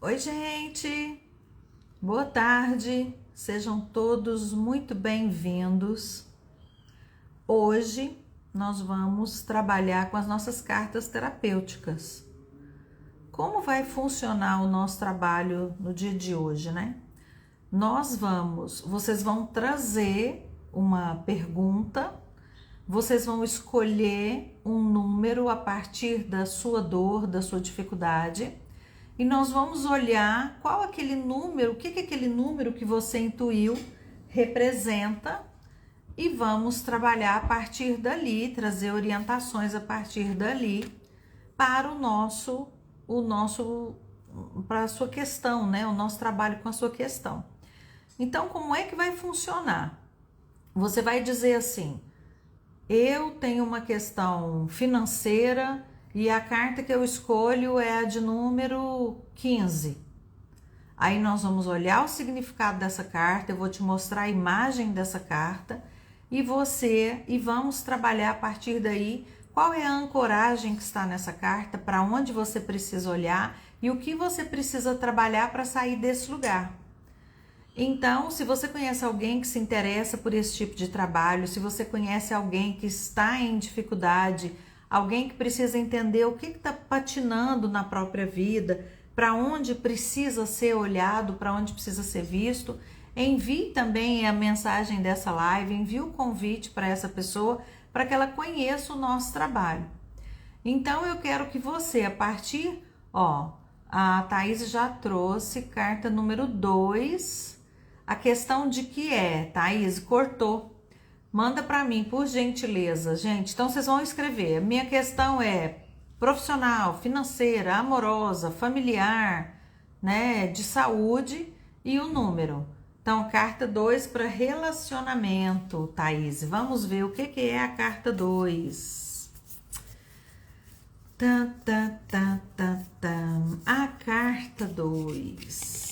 Oi, gente! Boa tarde! Sejam todos muito bem-vindos. Hoje nós vamos trabalhar com as nossas cartas terapêuticas. Como vai funcionar o nosso trabalho no dia de hoje, né? Vocês vão trazer uma pergunta, vocês vão escolher um número a partir da sua dor, da sua dificuldade. E nós vamos olhar qual aquele número, o que aquele número que você intuiu representa e vamos trabalhar a partir dali, trazer orientações a partir dali para para a sua questão, né? O nosso trabalho com a sua questão. Então, como é que vai funcionar? Você vai dizer assim: eu tenho uma questão financeira e a carta que eu escolho é a de número 15. Aí nós vamos olhar o significado dessa carta, eu vou te mostrar a imagem dessa carta e vamos trabalhar a partir daí qual é a ancoragem que está nessa carta, para onde você precisa olhar e o que você precisa trabalhar para sair desse lugar. Então, se você conhece alguém que se interessa por esse tipo de trabalho, se você conhece alguém que está em dificuldade, alguém que precisa entender o que está patinando na própria vida, para onde precisa ser olhado, para onde precisa ser visto, envie também a mensagem dessa live, envie o convite para essa pessoa, para que ela conheça o nosso trabalho. Então, eu quero que você, a partir, a Thaís já trouxe carta número 2, a questão de que Thaís, cortou. Manda para mim, por gentileza, gente. Então, vocês vão escrever. Minha questão é profissional, financeira, amorosa, familiar, né, de saúde e o número. Então, carta 2 para relacionamento, Thaís. Vamos ver o que é a carta 2. A carta 2.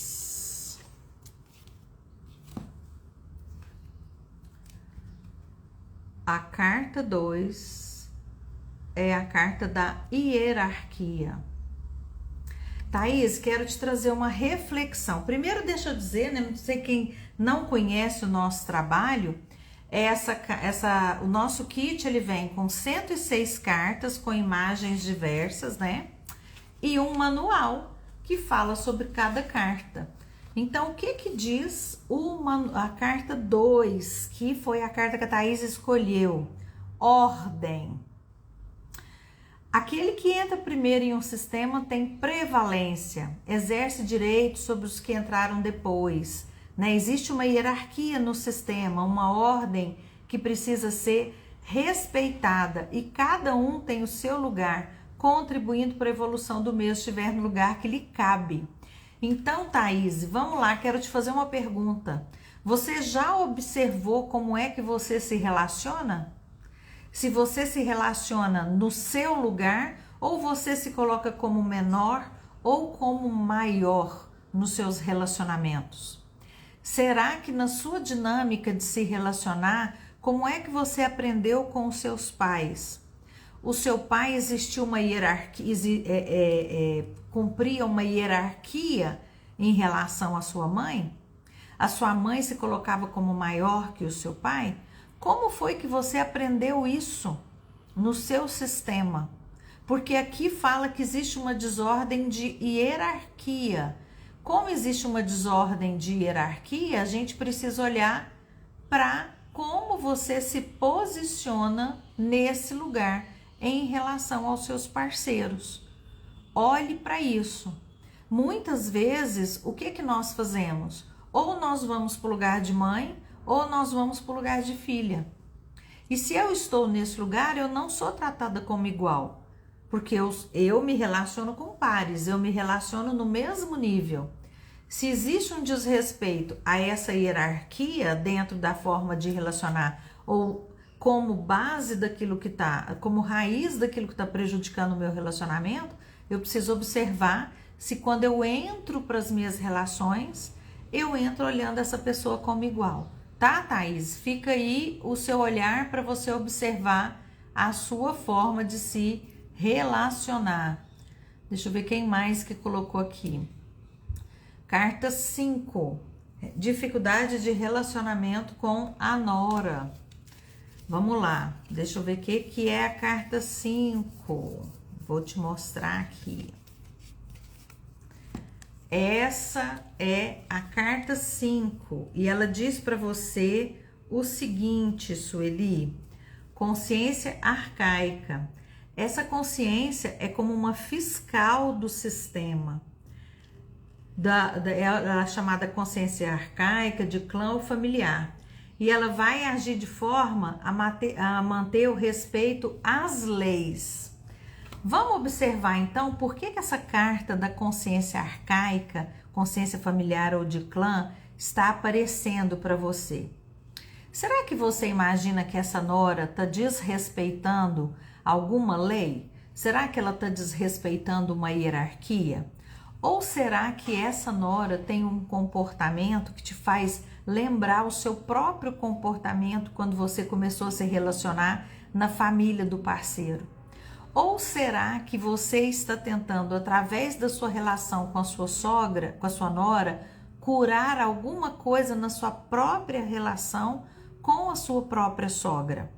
A carta 2 é a carta da hierarquia. Thaís, quero te trazer uma reflexão. Primeiro, deixa eu dizer, né? Não sei quem não conhece o nosso trabalho, o nosso kit ele vem com 106 cartas com imagens diversas, né? E um manual que fala sobre cada carta. Então, o que diz a carta 2, que foi a carta que a Thaís escolheu? Ordem. Aquele que entra primeiro em um sistema tem prevalência, exerce direitos sobre os que entraram depois, né? Existe uma hierarquia no sistema, uma ordem que precisa ser respeitada e cada um tem o seu lugar, contribuindo para a evolução do mesmo, se estiver no lugar que lhe cabe. Então, Thaís, vamos lá, quero te fazer uma pergunta. Você já observou como é que você se relaciona? Se você se relaciona no seu lugar ou você se coloca como menor ou como maior nos seus relacionamentos? Será que na sua dinâmica de se relacionar, como é que você aprendeu com os seus pais? O seu pai existia uma hierarquia, cumpria uma hierarquia em relação à sua mãe? A sua mãe se colocava como maior que o seu pai? Como foi que você aprendeu isso no seu sistema? Porque aqui fala que existe uma desordem de hierarquia. Como existe uma desordem de hierarquia, a gente precisa olhar para como você se posiciona nesse lugar em relação aos seus parceiros. Olhe para isso. Muitas vezes, o que nós fazemos? Ou nós vamos para o lugar de mãe, ou nós vamos para o lugar de filha. E se eu estou nesse lugar, eu não sou tratada como igual, porque eu me relaciono com pares, eu me relaciono no mesmo nível. Se existe um desrespeito a essa hierarquia dentro da forma de relacionar, ou como base daquilo que está, como raiz daquilo que está prejudicando o meu relacionamento, eu preciso observar se quando eu entro para as minhas relações, eu entro olhando essa pessoa como igual. Tá, Thaís? Fica aí o seu olhar para você observar a sua forma de se relacionar. Deixa eu ver quem mais que colocou aqui. Carta 5, dificuldade de relacionamento com a nora. Vamos lá, deixa eu ver o que é a carta 5. Vou te mostrar aqui. Essa é a carta 5 e ela diz para você o seguinte, Sueli: consciência arcaica. Essa consciência é como uma fiscal do sistema, ela é chamada consciência arcaica de clã ou familiar, e ela vai agir de forma a manter o respeito às leis. Vamos observar então por que essa carta da consciência arcaica, consciência familiar ou de clã, está aparecendo para você. Será que você imagina que essa nora está desrespeitando alguma lei? Será que ela está desrespeitando uma hierarquia? Ou será que essa nora tem um comportamento que te faz lembrar o seu próprio comportamento quando você começou a se relacionar na família do parceiro? Ou será que você está tentando, através da sua relação com a sua sogra, com a sua nora, curar alguma coisa na sua própria relação com a sua própria sogra?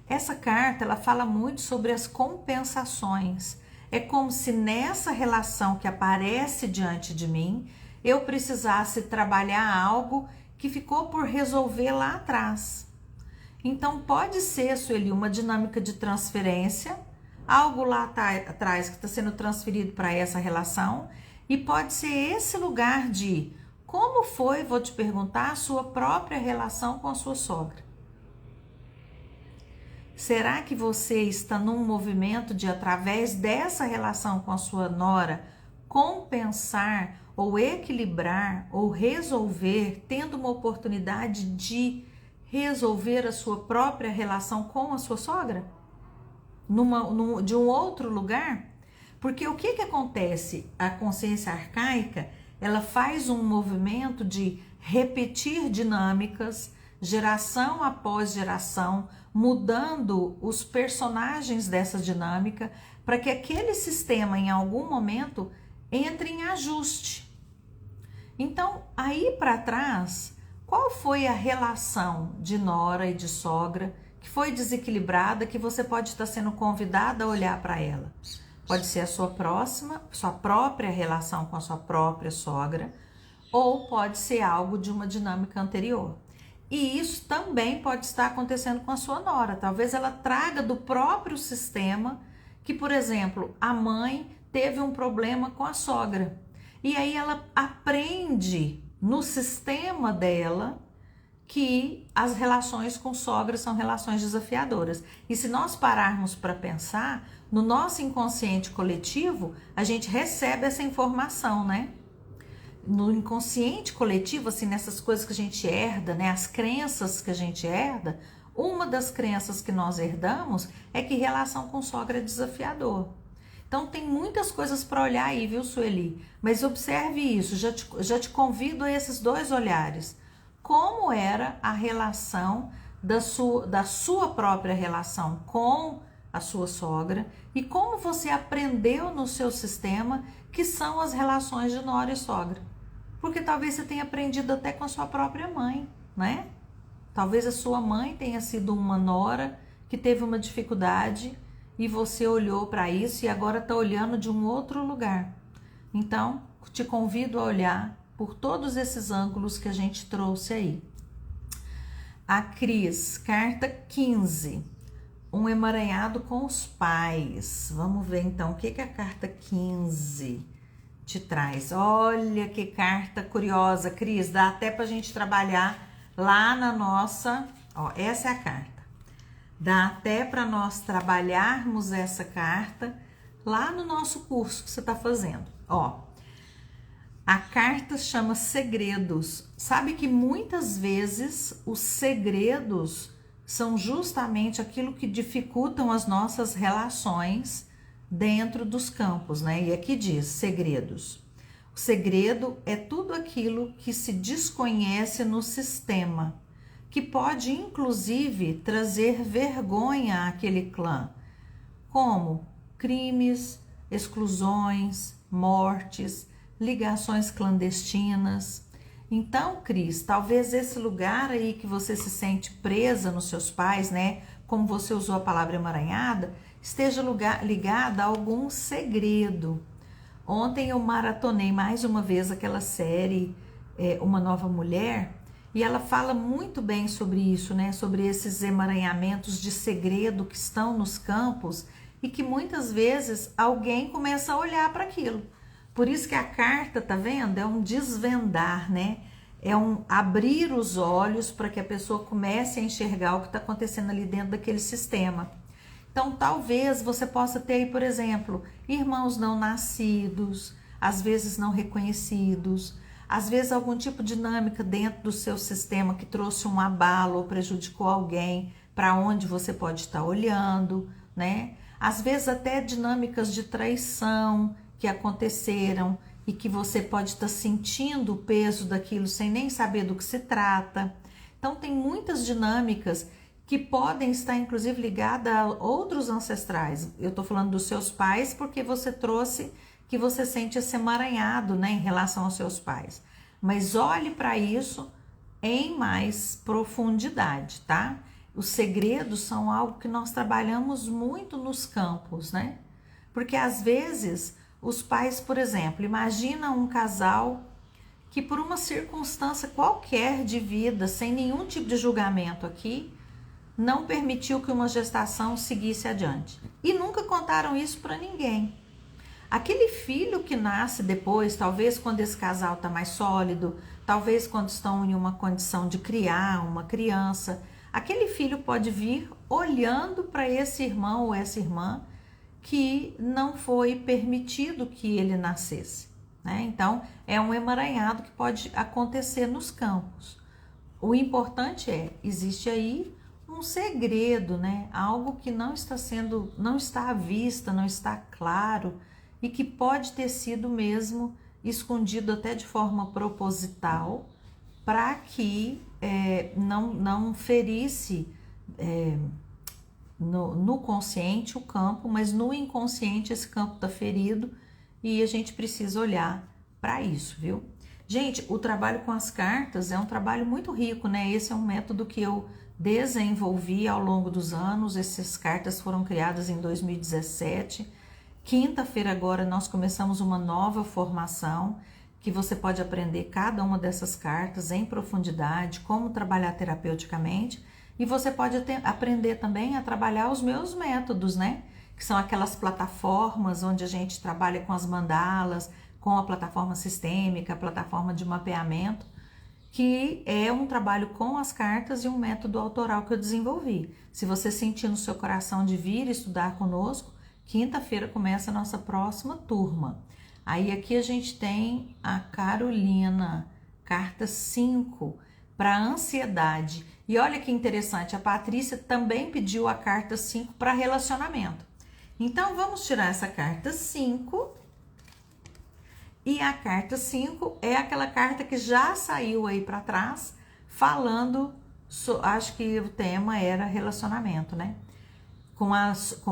Essa carta, ela fala muito sobre as compensações. É como se nessa relação que aparece diante de mim, eu precisasse trabalhar algo que ficou por resolver lá atrás. Então pode ser, Sueli, uma dinâmica de transferência, algo lá atrás que está sendo transferido para essa relação, e pode ser esse lugar de como foi, vou te perguntar, a sua própria relação com a sua sogra. Será que você está num movimento de, através dessa relação com a sua nora, compensar ou equilibrar ou resolver, tendo uma oportunidade de resolver a sua própria relação com a sua sogra? De um outro lugar? Porque o que acontece? A consciência arcaica, ela faz um movimento de repetir dinâmicas, geração após geração, mudando os personagens dessa dinâmica para que aquele sistema em algum momento entre em ajuste. Então, aí para trás, qual foi a relação de nora e de sogra que foi desequilibrada, que você pode estar sendo convidada a olhar para ela? Pode ser a sua própria relação com a sua própria sogra, ou pode ser algo de uma dinâmica anterior. E isso também pode estar acontecendo com a sua nora. Talvez ela traga do próprio sistema que, por exemplo, a mãe teve um problema com a sogra. E aí ela aprende no sistema dela que as relações com sogra são relações desafiadoras. E se nós pararmos para pensar, no nosso inconsciente coletivo, a gente recebe essa informação, né? No inconsciente coletivo, assim, nessas coisas que a gente herda, né, as crenças que a gente herda, uma das crenças que nós herdamos é que relação com sogra é desafiador. Então tem muitas coisas para olhar aí, viu, Sueli? Mas observe isso, já te convido a esses dois olhares. Como era a relação da sua própria relação com a sua sogra e como você aprendeu no seu sistema que são as relações de nora e sogra. Porque talvez você tenha aprendido até com a sua própria mãe, né? Talvez a sua mãe tenha sido uma nora que teve uma dificuldade e você olhou para isso e agora está olhando de um outro lugar. Então, te convido a olhar por todos esses ângulos que a gente trouxe aí. A Cris, carta 15. Um emaranhado com os pais. Vamos ver então o que a carta 15 te traz. Olha que carta curiosa, Cris. Dá até pra gente trabalhar lá na nossa... Ó, essa é a carta. Dá até para nós trabalharmos essa carta lá no nosso curso que você tá fazendo. Ó, a carta chama segredos. Sabe que muitas vezes os segredos são justamente aquilo que dificultam as nossas relações dentro dos campos, né? E aqui diz segredos. O segredo é tudo aquilo que se desconhece no sistema, que pode inclusive trazer vergonha àquele clã, como crimes, exclusões, mortes, ligações clandestinas. Então, Cris, talvez esse lugar aí que você se sente presa nos seus pais, né? Como você usou a palavra emaranhada, esteja ligada a algum segredo. Ontem eu maratonei mais uma vez aquela série Uma Nova Mulher, e ela fala muito bem sobre isso, né? Sobre esses emaranhamentos de segredo que estão nos campos e que muitas vezes alguém começa a olhar para aquilo. Por isso que a carta, tá vendo? É um desvendar, né? É um abrir os olhos para que a pessoa comece a enxergar o que está acontecendo ali dentro daquele sistema. Então, talvez você possa ter aí, por exemplo, irmãos não nascidos, às vezes não reconhecidos, às vezes algum tipo de dinâmica dentro do seu sistema que trouxe um abalo ou prejudicou alguém para onde você pode estar olhando, né? Às vezes até dinâmicas de traição que aconteceram e que você pode estar sentindo o peso daquilo sem nem saber do que se trata. Então, tem muitas dinâmicas que podem estar inclusive ligadas a outros ancestrais. Eu estou falando dos seus pais porque você trouxe que você sente esse emaranhado, né, em relação aos seus pais. Mas olhe para isso em mais profundidade, tá? Os segredos são algo que nós trabalhamos muito nos campos, né? Porque às vezes os pais, por exemplo, imagina um casal que por uma circunstância qualquer de vida, sem nenhum tipo de julgamento aqui, não permitiu que uma gestação seguisse adiante. E nunca contaram isso para ninguém. Aquele filho que nasce depois, talvez quando esse casal está mais sólido, talvez quando estão em uma condição de criar uma criança, aquele filho pode vir olhando para esse irmão ou essa irmã que não foi permitido que ele nascesse, né? Então, é um emaranhado que pode acontecer nos campos. O importante existe aí um segredo, né? Algo que não está à vista, não está claro e que pode ter sido mesmo escondido até de forma proposital para que não ferisse no consciente o campo, mas no inconsciente esse campo está ferido e a gente precisa olhar para isso, viu? Gente, o trabalho com as cartas é um trabalho muito rico, né? Esse é um método que eu desenvolvi ao longo dos anos. Essas cartas foram criadas em 2017. Quinta-feira agora nós começamos uma nova formação que você pode aprender cada uma dessas cartas em profundidade, como trabalhar terapeuticamente, e você pode aprender também a trabalhar os meus métodos, né? Que são aquelas plataformas onde a gente trabalha com as mandalas, com a plataforma sistêmica, a plataforma de mapeamento, que é um trabalho com as cartas e um método autoral que eu desenvolvi. Se você sentir no seu coração de vir estudar conosco, quinta-feira começa a nossa próxima turma. Aí aqui a gente tem a Carolina, carta 5, para ansiedade. E olha que interessante, a Patrícia também pediu a carta 5 para relacionamento. Então vamos tirar essa carta 5. E a carta 5 é aquela carta que já saiu aí para trás, falando, acho que o tema era relacionamento, né? Com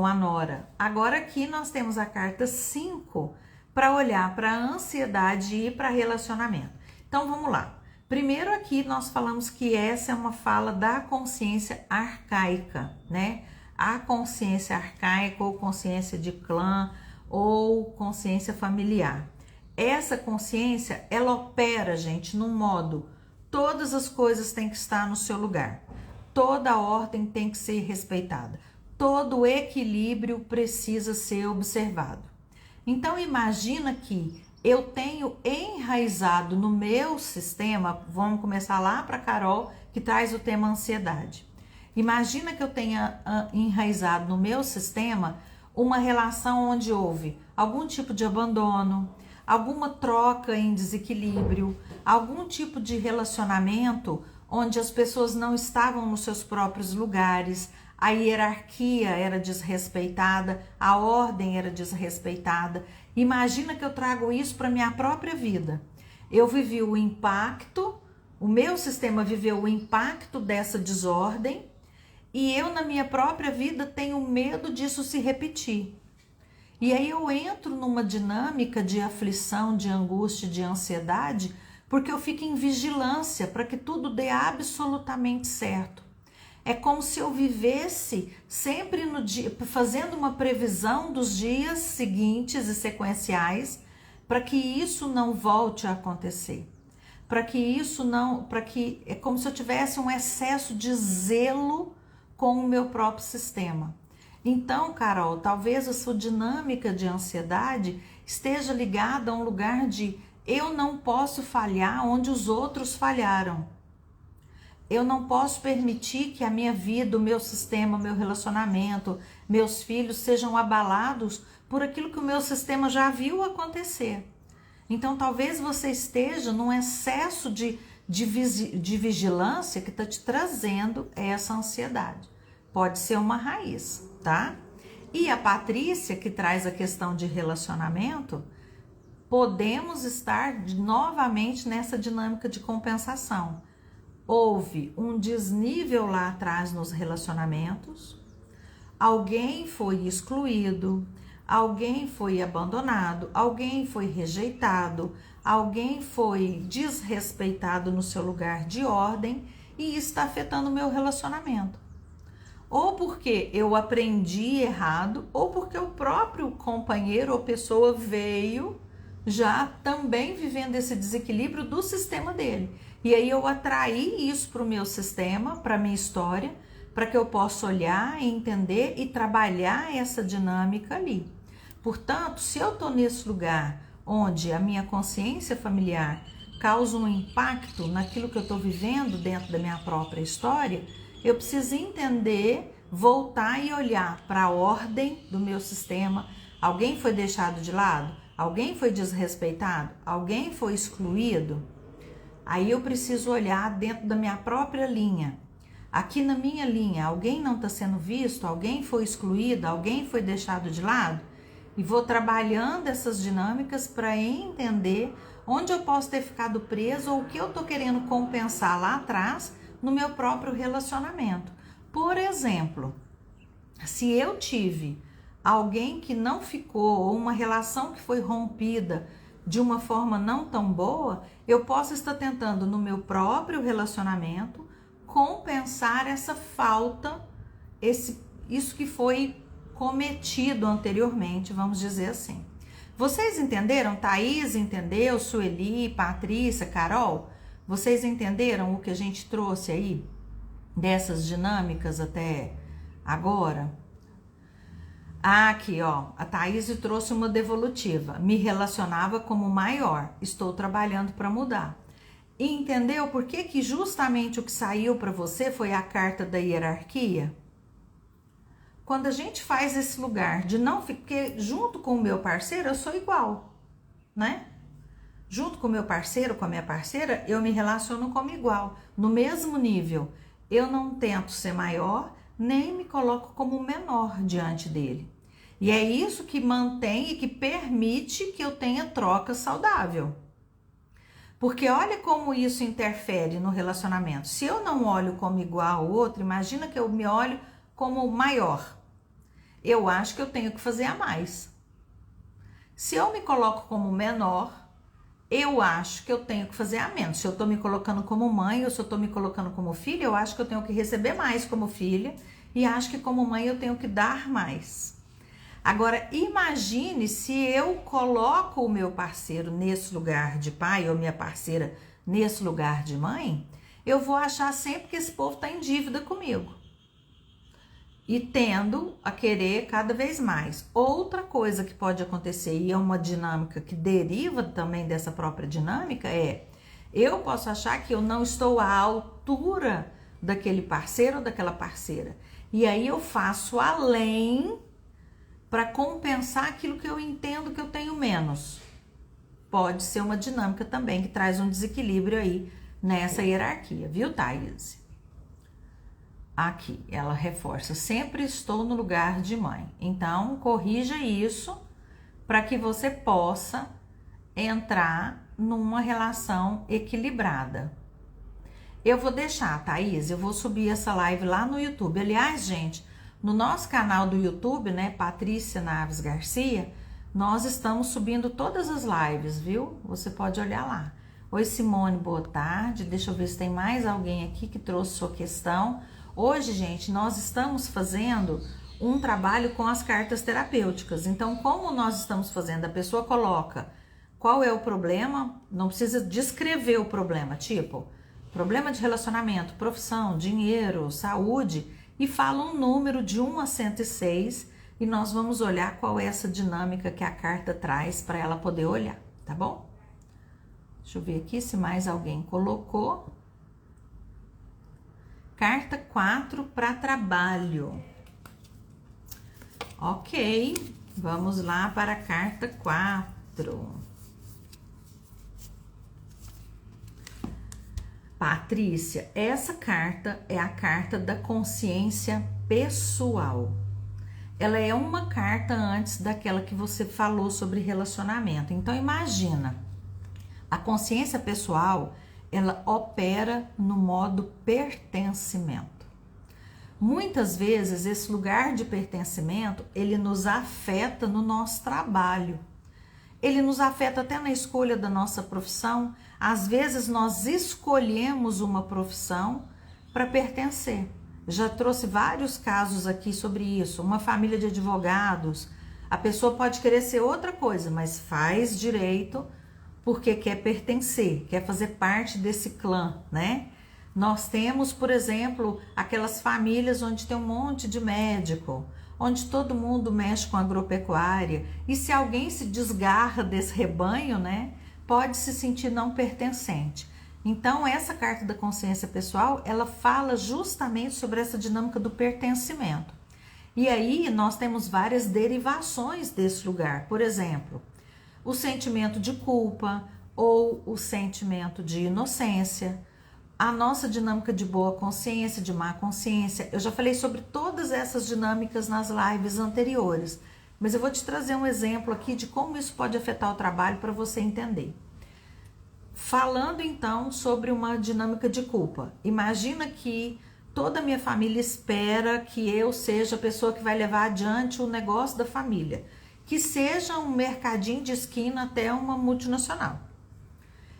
a Nora. Agora aqui nós temos a carta 5 para olhar para a ansiedade e para relacionamento. Então vamos lá. Primeiro aqui nós falamos que essa é uma fala da consciência arcaica, né? A consciência arcaica ou consciência de clã ou consciência familiar. Essa consciência, ela opera, gente, num modo, todas as coisas têm que estar no seu lugar, toda a ordem tem que ser respeitada, todo o equilíbrio precisa ser observado. Então, imagina que eu tenho enraizado no meu sistema, vamos começar lá para Carol, que traz o tema ansiedade. Imagina que eu tenha enraizado no meu sistema uma relação onde houve algum tipo de abandono, alguma troca em desequilíbrio, algum tipo de relacionamento onde as pessoas não estavam nos seus próprios lugares, a hierarquia era desrespeitada, a ordem era desrespeitada. Imagina que eu trago isso para minha própria vida. Eu vivi o impacto, o meu sistema viveu o impacto dessa desordem e eu na minha própria vida tenho medo disso se repetir. E aí eu entro numa dinâmica de aflição, de angústia, de ansiedade, porque eu fico em vigilância para que tudo dê absolutamente certo. É como se eu vivesse sempre no dia, fazendo uma previsão dos dias seguintes e sequenciais, para que isso não volte a acontecer. É como se eu tivesse um excesso de zelo com o meu próprio sistema. Então, Carol, talvez a sua dinâmica de ansiedade esteja ligada a um lugar de eu não posso falhar onde os outros falharam. Eu não posso permitir que a minha vida, o meu sistema, o meu relacionamento, meus filhos sejam abalados por aquilo que o meu sistema já viu acontecer. Então, talvez você esteja num excesso de vigilância que está te trazendo essa ansiedade. Pode ser uma raiz, tá? E a Patrícia, que traz a questão de relacionamento, podemos estar novamente nessa dinâmica de compensação. Houve um desnível lá atrás nos relacionamentos, alguém foi excluído, alguém foi abandonado, alguém foi rejeitado, alguém foi desrespeitado no seu lugar de ordem e isso está afetando o meu relacionamento. Ou porque eu aprendi errado, ou porque o próprio companheiro ou pessoa veio já também vivendo esse desequilíbrio do sistema dele. E aí eu atraí isso para o meu sistema, para a minha história, para que eu possa olhar, entender e trabalhar essa dinâmica ali. Portanto, se eu estou nesse lugar onde a minha consciência familiar causa um impacto naquilo que eu estou vivendo dentro da minha própria história, eu preciso entender, voltar e olhar para a ordem do meu sistema. Alguém foi deixado de lado? Alguém foi desrespeitado? Alguém foi excluído? Aí eu preciso olhar dentro da minha própria linha. Aqui na minha linha, alguém não está sendo visto? Alguém foi excluído? Alguém foi deixado de lado? E vou trabalhando essas dinâmicas para entender onde eu posso ter ficado preso ou o que eu estou querendo compensar lá atrás no meu próprio relacionamento. Por exemplo, se eu tive alguém que não ficou ou uma relação que foi rompida de uma forma não tão boa, eu posso estar tentando no meu próprio relacionamento compensar essa falta, isso que foi cometido anteriormente, vamos dizer assim. Vocês entenderam? Thaís entendeu? Sueli, Patrícia, Carol? Vocês entenderam o que a gente trouxe aí dessas dinâmicas até agora? Aqui, ó, a Thaís trouxe uma devolutiva. Me relacionava como maior. Estou trabalhando para mudar. E entendeu por que justamente o que saiu para você foi a carta da hierarquia? Quando a gente faz esse lugar de não ficar, porque junto com o meu parceiro eu sou igual, né? Junto com o meu parceiro, com a minha parceira, eu me relaciono como igual, no mesmo nível. Eu não tento ser maior, nem me coloco como menor diante dele. E é isso que mantém e que permite que eu tenha troca saudável. Porque olha como isso interfere no relacionamento. Se eu não olho como igual ao outro, imagina que eu me olho como maior. Eu acho que eu tenho que fazer a mais. Se eu me coloco como menor, eu acho que eu tenho que fazer a menos. Se eu estou me colocando como mãe ou se eu estou me colocando como filha, eu acho que eu tenho que receber mais como filha e acho que como mãe eu tenho que dar mais. Agora, imagine se eu coloco o meu parceiro nesse lugar de pai ou minha parceira nesse lugar de mãe, eu vou achar sempre que esse povo está em dívida comigo. E tendo a querer cada vez mais. Outra coisa que pode acontecer, e é uma dinâmica que deriva também dessa própria dinâmica, eu posso achar que eu não estou à altura daquele parceiro ou daquela parceira. E aí eu faço além para compensar aquilo que eu entendo que eu tenho menos. Pode ser uma dinâmica também que traz um desequilíbrio aí nessa hierarquia, viu, Thaís? Aqui, ela reforça, sempre estou no lugar de mãe. Então, corrija isso para que você possa entrar numa relação equilibrada. Eu vou deixar, Thaís, eu vou subir essa live lá no YouTube. Aliás, gente, No nosso canal do YouTube, né, Patrícia Naves Garcia, nós estamos subindo todas as lives, viu? Você pode olhar lá. Oi, Simone, boa tarde. Deixa eu ver se tem mais alguém aqui que trouxe sua questão. Hoje, gente, nós estamos fazendo um trabalho com as cartas terapêuticas. Então, como nós estamos fazendo, a pessoa coloca qual é o problema, não precisa descrever o problema, tipo, problema de relacionamento, profissão, dinheiro, saúde, e fala um número de 1 a 106 e nós vamos olhar qual é essa dinâmica que a carta traz para ela poder olhar, tá bom? Deixa eu ver aqui se mais alguém colocou. Carta 4 para trabalho. Ok, vamos lá para a carta 4. Patrícia, essa carta é a carta da consciência pessoal. Ela é uma carta antes daquela que você falou sobre relacionamento. Então imagina, a consciência pessoal, ela opera no modo pertencimento. Muitas vezes esse lugar de pertencimento, ele nos afeta no nosso trabalho. Ele nos afeta até na escolha da nossa profissão. Às vezes nós escolhemos uma profissão para pertencer. Já trouxe vários casos aqui sobre isso. Uma família de advogados, a pessoa pode querer ser outra coisa, mas faz direito porque quer pertencer, quer fazer parte desse clã, né? Nós temos, por exemplo, aquelas famílias onde tem um monte de médico, onde todo mundo mexe com agropecuária, e se alguém se desgarra desse rebanho, né, pode se sentir não pertencente. Então, essa carta da consciência pessoal, ela fala justamente sobre essa dinâmica do pertencimento. E aí, nós temos várias derivações desse lugar. Por exemplo, o sentimento de culpa ou o sentimento de inocência, a nossa dinâmica de boa consciência, de má consciência. Eu já falei sobre todas essas dinâmicas nas lives anteriores, mas eu vou te trazer um exemplo aqui de como isso pode afetar o trabalho para você entender. Falando então sobre uma dinâmica de culpa, imagina que toda a minha família espera que eu seja a pessoa que vai levar adiante o negócio da família, que seja um mercadinho de esquina até uma multinacional.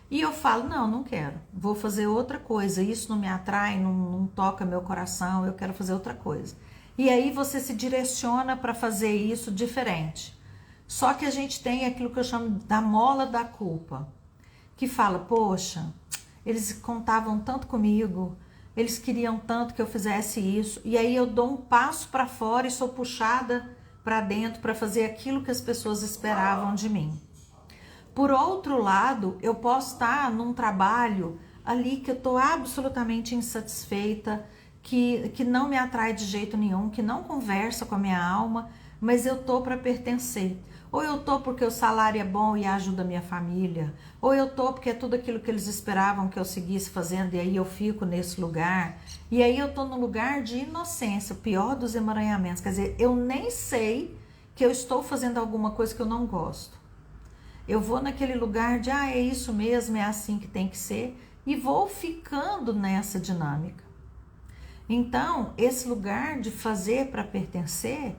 E eu falo, não quero, vou fazer outra coisa, isso não me atrai, não toca meu coração, eu quero fazer outra coisa. E aí você se direciona para fazer isso diferente. Só que a gente tem aquilo que eu chamo da mola da culpa, que fala, poxa, eles contavam tanto comigo, eles queriam tanto que eu fizesse isso, e aí eu dou um passo para fora e sou puxada para dentro para fazer aquilo que as pessoas esperavam de mim. Por outro lado, eu posso estar num trabalho ali que eu estou absolutamente insatisfeita, que não me atrai de jeito nenhum, que não conversa com a minha alma, mas eu estou para pertencer. Ou eu estou porque o salário é bom e ajuda a minha família, ou eu estou porque é tudo aquilo que eles esperavam que eu seguisse fazendo e aí eu fico nesse lugar. E aí eu estou no lugar de inocência, o pior dos emaranhamentos. Quer dizer, eu nem sei que eu estou fazendo alguma coisa que eu não gosto. Eu vou naquele lugar de, é isso mesmo, é assim que tem que ser, e vou ficando nessa dinâmica. Então, esse lugar de fazer para pertencer,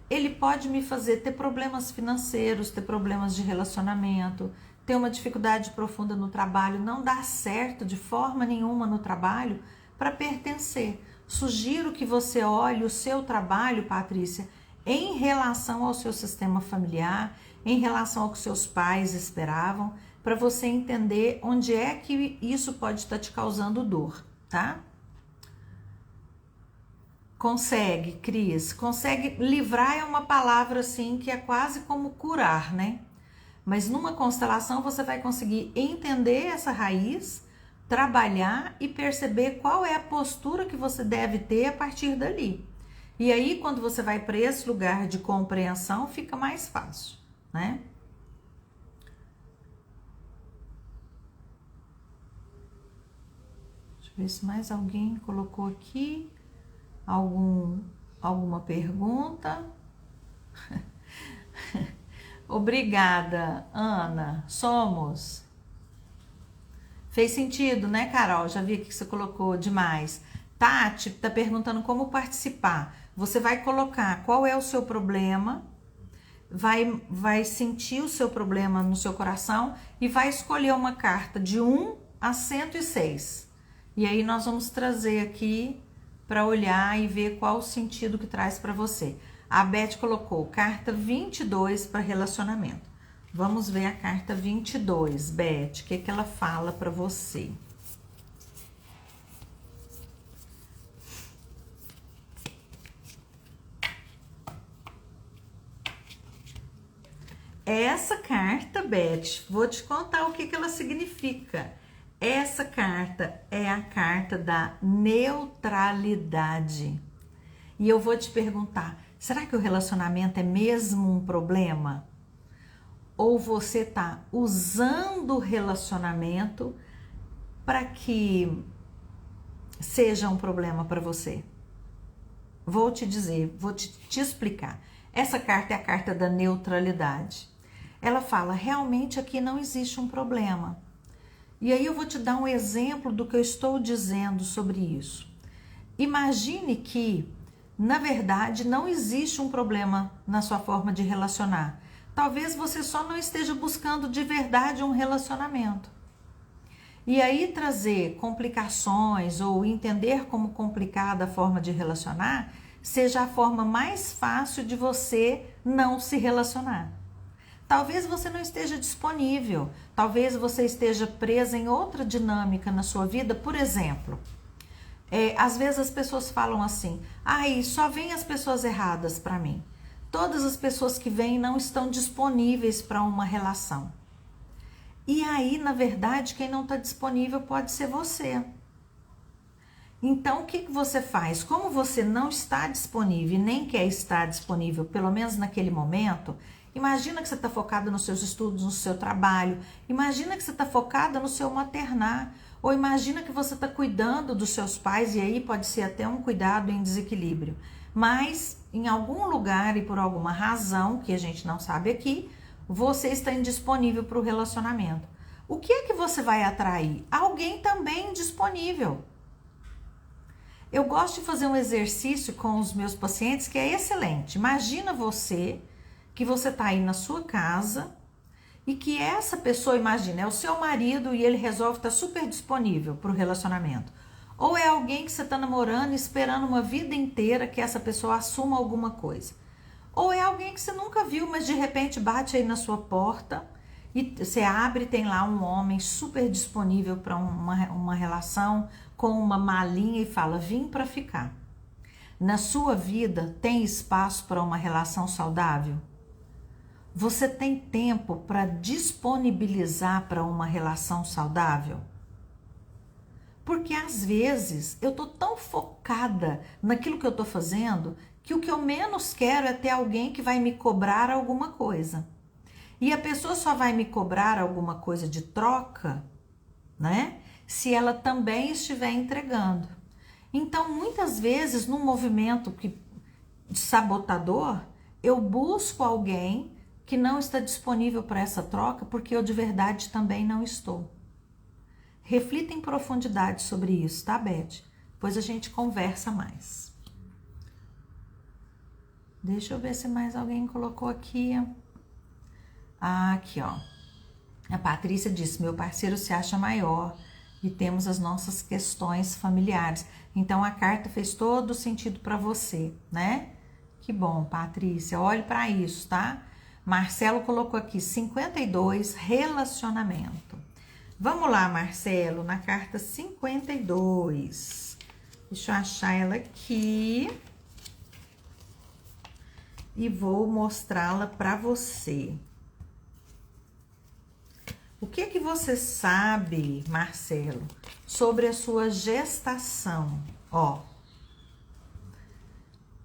ele pode me fazer ter problemas financeiros, ter problemas de relacionamento, ter uma dificuldade profunda no trabalho, não dar certo de forma nenhuma no trabalho para pertencer. Sugiro que você olhe o seu trabalho, Patrícia, em relação ao seu sistema familiar, em relação ao que seus pais esperavam, para você entender onde é que isso pode estar te causando dor, tá? Consegue, Cris, consegue livrar é uma palavra assim que é quase como curar, né? Mas numa constelação você vai conseguir entender essa raiz, trabalhar e perceber qual é a postura que você deve ter a partir dali. E aí, quando você vai para esse lugar de compreensão, fica mais fácil, né? Deixa eu ver se mais alguém colocou aqui alguma pergunta. Obrigada, Ana. Somos. Fez sentido, né, Carol? Já vi aqui que você colocou demais. Tati tá perguntando como participar. Você vai colocar qual é o seu problema, vai sentir o seu problema no seu coração e vai escolher uma carta de 1 a 106. E aí nós vamos trazer aqui para olhar e ver qual o sentido que traz para você. A Beth colocou carta 22 para relacionamento. Vamos ver a carta 22, Beth, o que ela fala para você? Essa carta, Beth, vou te contar o que ela significa. Essa carta é a carta da neutralidade. E eu vou te perguntar, será que o relacionamento é mesmo um problema? Ou você está usando o relacionamento para que seja um problema para você? Vou te dizer, vou te explicar. Essa carta é a carta da neutralidade. Ela fala, realmente aqui não existe um problema. E aí eu vou te dar um exemplo do que eu estou dizendo sobre isso. Imagine que, na verdade, não existe um problema na sua forma de relacionar. Talvez você só não esteja buscando de verdade um relacionamento. E aí trazer complicações ou entender como complicada a forma de relacionar seja a forma mais fácil de você não se relacionar. Talvez você não esteja disponível, talvez você esteja presa em outra dinâmica na sua vida. Por exemplo, às vezes as pessoas falam assim, só vêm as pessoas erradas para mim. Todas as pessoas que vêm não estão disponíveis para uma relação. E aí, na verdade, quem não está disponível pode ser você. Então, o que você faz? Como você não está disponível e nem quer estar disponível, pelo menos naquele momento, imagina que você está focada nos seus estudos, no seu trabalho, imagina que você está focada no seu maternar, ou imagina que você está cuidando dos seus pais, e aí pode ser até um cuidado em desequilíbrio. Mas, em algum lugar e por alguma razão, que a gente não sabe aqui, você está indisponível para o relacionamento. O que é que você vai atrair? Alguém também indisponível. Eu gosto de fazer um exercício com os meus pacientes que é excelente. Imagina que você está aí na sua casa e que essa pessoa, imagina, é o seu marido e ele resolve estar super disponível para o relacionamento. Ou é alguém que você está namorando e esperando uma vida inteira que essa pessoa assuma alguma coisa. Ou é alguém que você nunca viu, mas de repente bate aí na sua porta e você abre e tem lá um homem super disponível para uma relação com uma malinha e fala, vim para ficar. Na sua vida tem espaço para uma relação saudável? Você tem tempo para disponibilizar para uma relação saudável? Porque às vezes eu tô tão focada naquilo que eu tô fazendo que o que eu menos quero é ter alguém que vai me cobrar alguma coisa. E a pessoa só vai me cobrar alguma coisa de troca, né? Se ela também estiver entregando. Então, muitas vezes, num movimento sabotador, eu busco alguém que não está disponível para essa troca porque eu de verdade também não estou. Reflita em profundidade sobre isso, tá, Beth? Depois a gente conversa mais. Deixa eu ver se mais alguém colocou aqui. Aqui, ó. A Patrícia disse, meu parceiro se acha maior e temos as nossas questões familiares. Então, a carta fez todo o sentido para você, né? Que bom, Patrícia. Olhe para isso, tá? Marcelo colocou aqui 52, relacionamento. Vamos lá, Marcelo, na carta 52. Deixa eu achar ela aqui. E vou mostrá-la para você. O que que você sabe, Marcelo, sobre a sua gestação? Ó,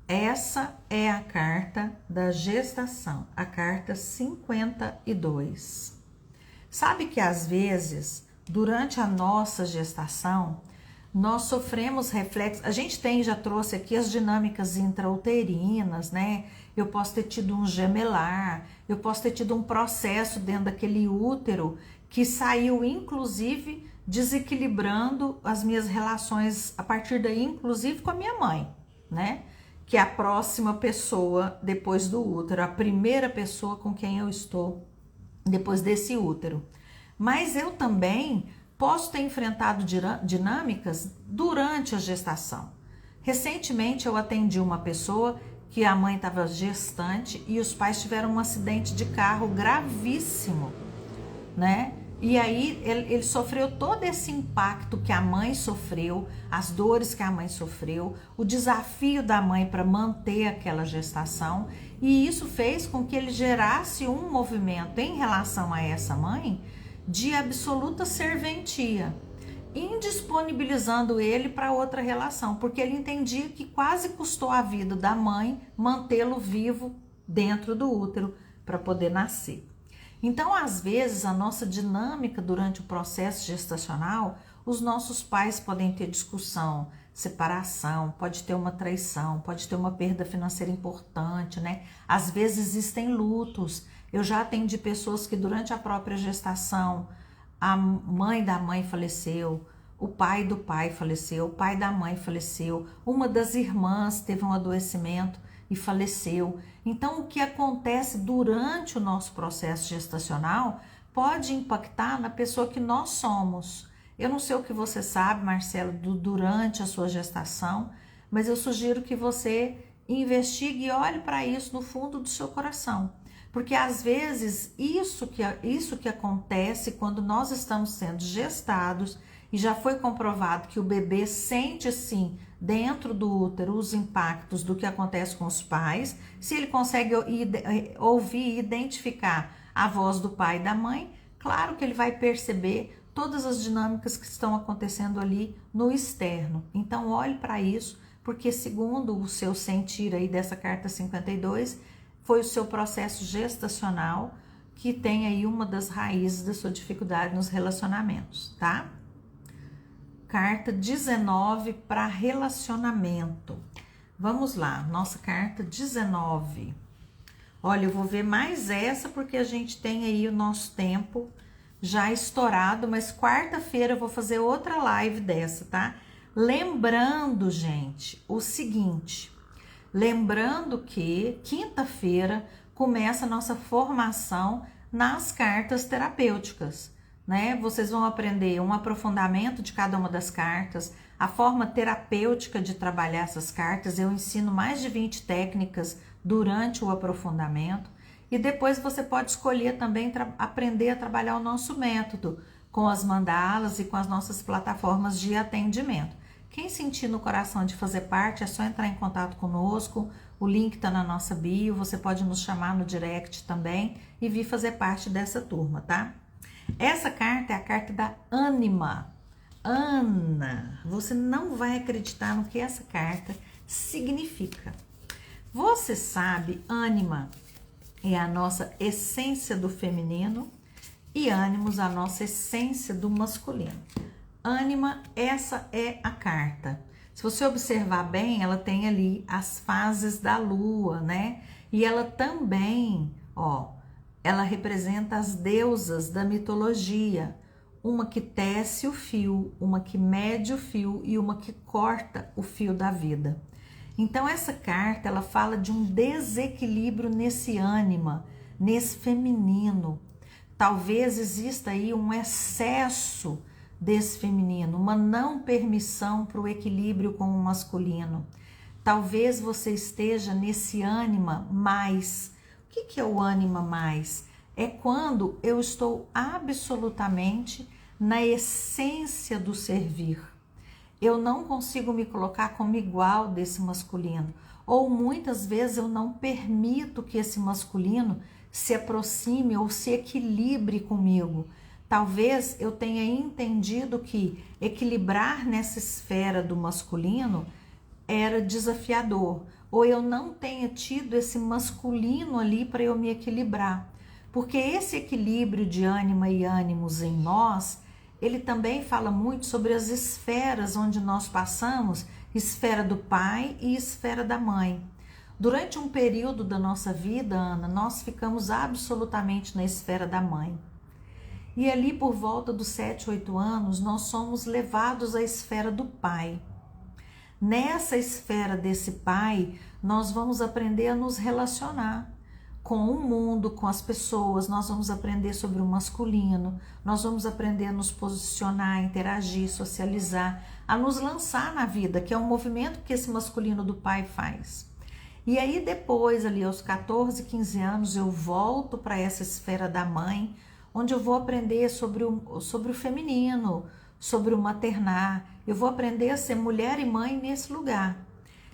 essa é a carta da gestação, a carta 52. Sabe que às vezes, durante a nossa gestação, nós sofremos reflexos. A gente já trouxe aqui as dinâmicas intrauterinas, né? Eu posso ter tido um gemelar, eu posso ter tido um processo dentro daquele útero que saiu, inclusive, desequilibrando as minhas relações a partir daí, inclusive com a minha mãe, né? que é a próxima pessoa depois do útero, a primeira pessoa com quem eu estou depois desse útero. Mas eu também posso ter enfrentado dinâmicas durante a gestação. Recentemente eu atendi uma pessoa que a mãe estava gestante e os pais tiveram um acidente de carro gravíssimo, né? E aí ele sofreu todo esse impacto que a mãe sofreu, as dores que a mãe sofreu, o desafio da mãe para manter aquela gestação, e isso fez com que ele gerasse um movimento em relação a essa mãe de absoluta serventia, indisponibilizando ele para outra relação, porque ele entendia que quase custou a vida da mãe mantê-lo vivo dentro do útero para poder nascer. Então, às vezes, a nossa dinâmica durante o processo gestacional, os nossos pais podem ter discussão, separação, pode ter uma traição, pode ter uma perda financeira importante, né? Às vezes existem lutos. Eu já atendi pessoas que durante a própria gestação, a mãe da mãe faleceu, o pai do pai faleceu, o pai da mãe faleceu, uma das irmãs teve um adoecimento e faleceu. Então, o que acontece durante o nosso processo gestacional pode impactar na pessoa que nós somos. Eu não sei o que você sabe, Marcelo, durante a sua gestação, mas eu sugiro que você investigue e olhe para isso no fundo do seu coração. Porque às vezes isso que acontece quando nós estamos sendo gestados, e já foi comprovado que o bebê sente sim dentro do útero os impactos do que acontece com os pais, se ele consegue ouvir e identificar a voz do pai e da mãe, claro que ele vai perceber todas as dinâmicas que estão acontecendo ali no externo. Então olhe para isso, porque segundo o seu sentir aí dessa carta 52, foi o seu processo gestacional que tem aí uma das raízes da sua dificuldade nos relacionamentos, tá? Carta 19 para relacionamento. Vamos lá, nossa carta 19. Olha, eu vou ver mais essa porque a gente tem aí o nosso tempo já estourado, mas quarta-feira eu vou fazer outra live dessa, tá? Lembrando, gente, o seguinte, lembrando que quinta-feira começa a nossa formação nas cartas terapêuticas, né? Vocês vão aprender um aprofundamento de cada uma das cartas, a forma terapêutica de trabalhar essas cartas. Eu ensino mais de 20 técnicas durante o aprofundamento e depois você pode escolher também aprender a trabalhar o nosso método com as mandalas e com as nossas plataformas de atendimento. Quem sentir no coração de fazer parte, é só entrar em contato conosco, o link está na nossa bio, você pode nos chamar no direct também e vir fazer parte dessa turma, tá? Essa carta é a carta da Ânima. Ana, você não vai acreditar no que essa carta significa. Você sabe, Ânima é a nossa essência do feminino e Ânimos a nossa essência do masculino. Ânima, essa é a carta. Se você observar bem, ela tem ali as fases da lua, né? E ela também, ela representa as deusas da mitologia, uma que tece o fio, uma que mede o fio e uma que corta o fio da vida. Então essa carta, ela fala de um desequilíbrio nesse ânima, nesse feminino. Talvez exista aí um excesso desse feminino, uma não permissão para o equilíbrio com o masculino. Talvez você esteja nesse ânima mais. O que é o ânima mais? É quando eu estou absolutamente na essência do servir. Eu não consigo me colocar como igual desse masculino. Ou muitas vezes eu não permito que esse masculino se aproxime ou se equilibre comigo. Talvez eu tenha entendido que equilibrar nessa esfera do masculino era desafiador, ou eu não tenha tido esse masculino ali para eu me equilibrar. Porque esse equilíbrio de ânima e ânimos em nós, ele também fala muito sobre as esferas onde nós passamos, esfera do pai e esfera da mãe. Durante um período da nossa vida, Ana, nós ficamos absolutamente na esfera da mãe. E ali por volta dos 7, 8 anos, nós somos levados à esfera do pai. Nessa esfera desse pai, nós vamos aprender a nos relacionar com o mundo, com as pessoas, nós vamos aprender sobre o masculino, nós vamos aprender a nos posicionar, interagir, socializar, a nos lançar na vida, que é um movimento que esse masculino do pai faz. E aí depois, ali aos 14, 15 anos, eu volto para essa esfera da mãe, onde eu vou aprender sobre o feminino, sobre o maternar, eu vou aprender a ser mulher e mãe nesse lugar.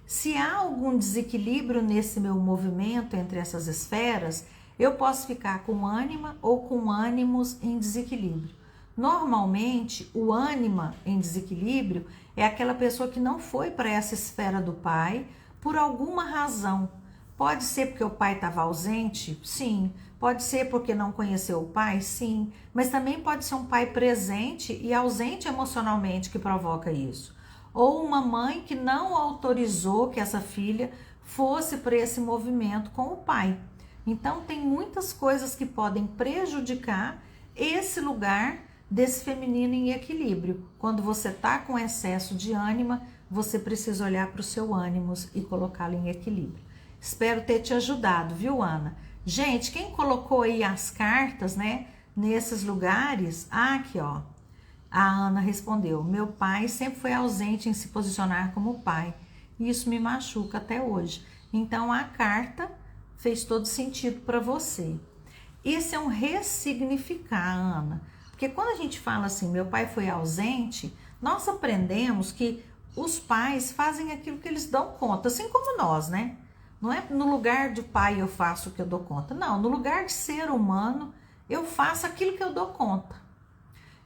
Se há algum desequilíbrio nesse meu movimento entre essas esferas, eu posso ficar com ânima ou com ânimos em desequilíbrio. Normalmente, o ânima em desequilíbrio é aquela pessoa que não foi para essa esfera do pai por alguma razão. Pode ser porque o pai estava ausente? Sim. Pode ser porque não conheceu o pai? Sim. Mas também pode ser um pai presente e ausente emocionalmente que provoca isso. Ou uma mãe que não autorizou que essa filha fosse para esse movimento com o pai. Então, tem muitas coisas que podem prejudicar esse lugar desse feminino em equilíbrio. Quando você está com excesso de ânima, você precisa olhar para o seu ânimos e colocá-lo em equilíbrio. Espero ter te ajudado, viu, Ana? Gente, quem colocou aí as cartas, né, nesses lugares? Ah, aqui, ó. A Ana respondeu: meu pai sempre foi ausente em se posicionar como pai. E isso me machuca até hoje. Então a carta fez todo sentido para você. Esse é um ressignificar, Ana. Porque quando a gente fala assim, meu pai foi ausente, nós aprendemos que os pais fazem aquilo que eles dão conta, assim como nós, né? Não é no lugar de pai eu faço o que eu dou conta. Não, no lugar de ser humano, eu faço aquilo que eu dou conta.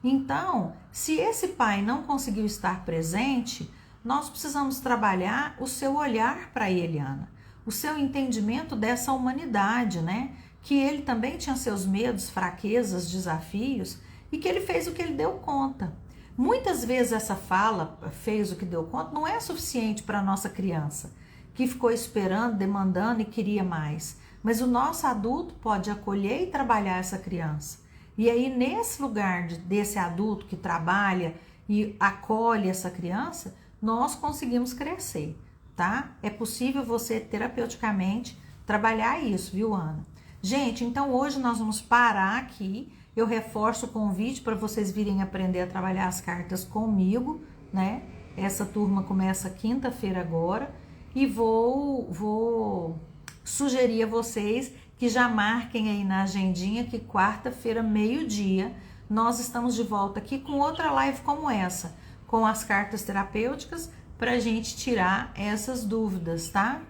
Então, se esse pai não conseguiu estar presente, nós precisamos trabalhar o seu olhar para ele, Ana. O seu entendimento dessa humanidade, né? Que ele também tinha seus medos, fraquezas, desafios e que ele fez o que ele deu conta. Muitas vezes essa fala, fez o que deu conta, não é suficiente para a nossa criança, que ficou esperando, demandando e queria mais. Mas o nosso adulto pode acolher e trabalhar essa criança. E aí, nesse lugar desse adulto que trabalha e acolhe essa criança, nós conseguimos crescer, tá? É possível você, terapeuticamente, trabalhar isso, viu, Ana? Gente, então hoje nós vamos parar aqui. Eu reforço o convite para vocês virem aprender a trabalhar as cartas comigo, né? Essa turma começa quinta-feira agora. E vou sugerir a vocês que já marquem aí na agendinha que quarta-feira, meio-dia, nós estamos de volta aqui com outra live como essa, com as cartas terapêuticas, para a gente tirar essas dúvidas, tá?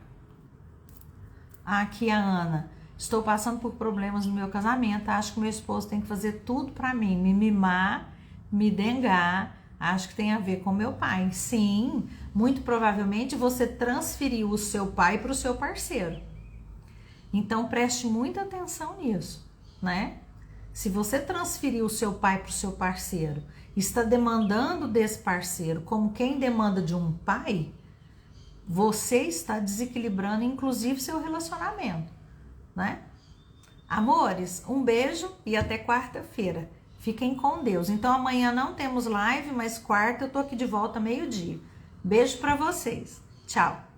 Aqui a Ana: estou passando por problemas no meu casamento, acho que meu esposo tem que fazer tudo para mim, me mimar, me dengar, acho que tem a ver com meu pai. Sim, muito provavelmente você transferiu o seu pai para o seu parceiro. Então, preste muita atenção nisso, né? Se você transferiu o seu pai para o seu parceiro, está demandando desse parceiro como quem demanda de um pai, você está desequilibrando, inclusive, seu relacionamento, né? Amores, um beijo e até quarta-feira. Fiquem com Deus. Então, amanhã não temos live, mas quarta eu tô aqui de volta meio-dia. Beijo para vocês. Tchau.